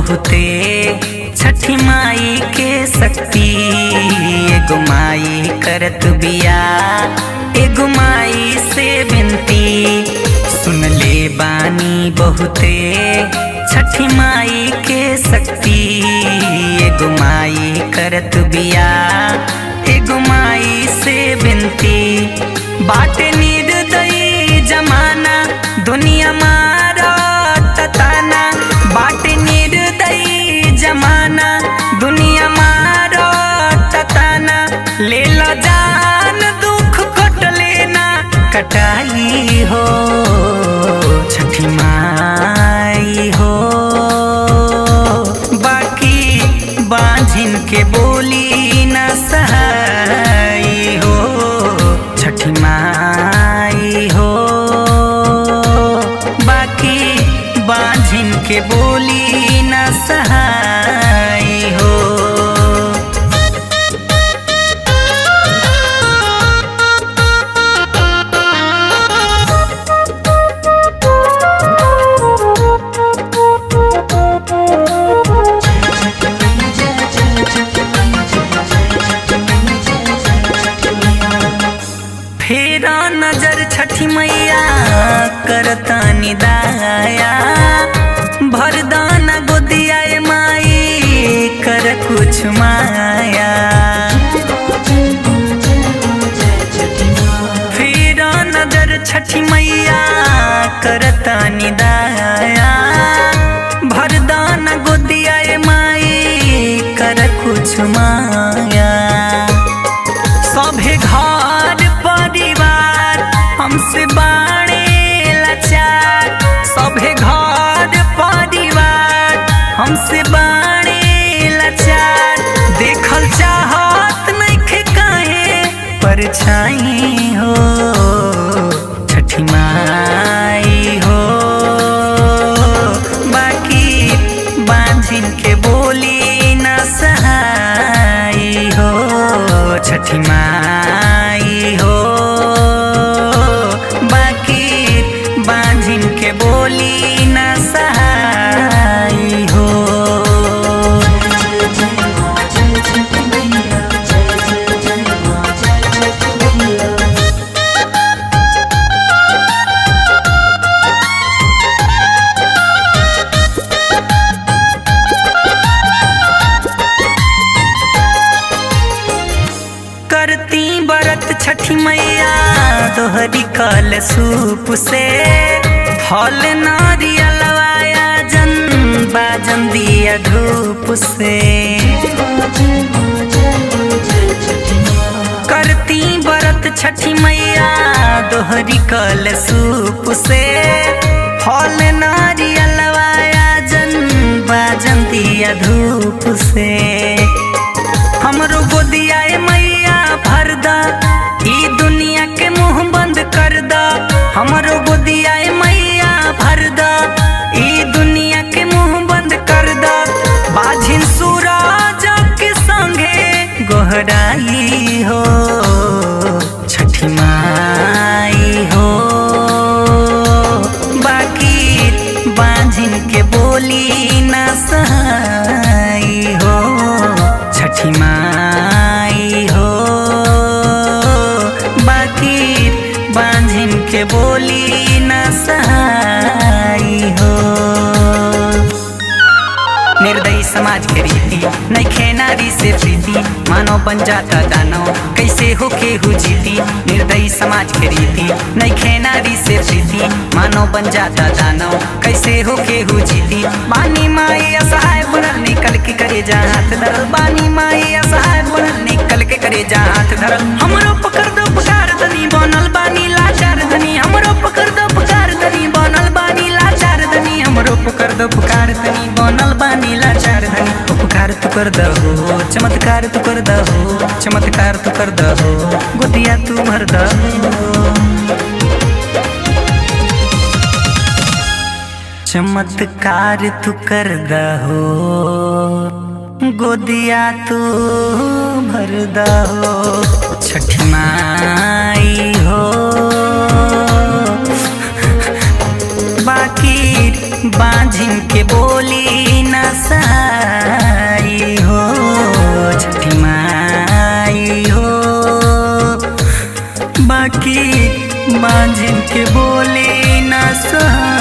बहुते छठी माई के शक्ति। एगो माई करत बिया एगो माई से विनती। सुन ले बानी बहुते छठी माई के शक्ति। एगो माई करत बिया एगो माई से विनती। बाटे निर्दयी जमाना दुनिया मारा ताना। बाटे निर्दयी जमाना दुनिया मारा ताना। ले लो जान दुख कट लेना कटाई हो छठी माई हो। बाकी बांझिन के बोली न सहाई हो छठी माई हो। बाकी बांझिन के बोली न सहाई हो। फेरा नजर छठी मैया करतानी दाया। भरदाना गोदिया माई कर कुछ माया। फेरा नजर छठी मैया करतानी दाया। भरदाना गोदिया माई कर कुछ माया। सभे घर परिवार हमसे बाणे लाचार। सभे घर परिवार हमसे बाणे लाचार। देखल चाहत नइखे काहे परछाई हो छठी माई हो। बाकी बांझिन के बोली न सहाई हो छठी माई हो। बाकी बांझिन के बोली न सहाई हो। करती बरत छठी मैया दोहरी कल सूप से। फल नारियलवाया जन बाजन दिया धूप से। करती बरत छठी मैया दोहरी कल सूप से। फल नारियलवाया जन बाजन दिया धूप से। हमरो गोदिया मैया भर दा ई दुनिया के मुंह बंद कर दा। हमरो गोदिया मैया भर दा ई दुनिया के मुंह बंद कर दा। बाझिन सूरज के संगे गोहराई हो छठी माई हो। बाकी बांझिन के बोली न सहाई हो छठी माई हो। बाकी बांझिन के बोली न सहाई हो। निर्दयी समाज के रीति नइखे नारी से प्रीति। मानव बन जाता दानव कैसे हो केहू जीती। निर्दयी समाज के रीति नइखे नारी से प्रीति। मानव बन जाता दानव कैसे हो केहू जीती। बानी माई असहाय बनल निकल के करे जा हाथ धरल। बानी माई असहाय बनल निकल के करे जा हाथ धरल। हमरो पकड़ दो पुकार धनी बनल बानी लाचार धनी। हमरो पकड़ दो पुकार धनी बनल बानी लाचार धनी। हमरो पकड़ दो पुकार धनी बनल बानी लाचार धनी। उपकार तू कर दहो चमत्कार तू कर दहो। चमत्कार तू कर दहो गोदिया तू भर दहो। चमत्कार तू कर दहो गोदिया तू भर दहो छठी माई हो। बाकी बांझिन के बोली न बाकी बांझिन के बोले न सहा